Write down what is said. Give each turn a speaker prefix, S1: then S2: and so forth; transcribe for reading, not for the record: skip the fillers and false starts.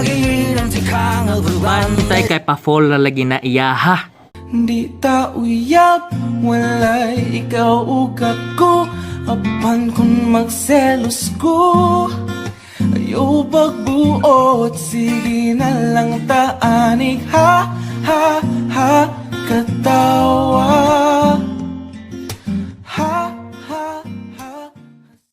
S1: magiilang tikang
S2: Bantay kay pa-fall lalagi na iyaha.
S1: Di ta uyab, walay ikaw ugap ko. Apan kung magselos ko, ayaw pagbuot. Sige na lang taanig, ha, ha, ha.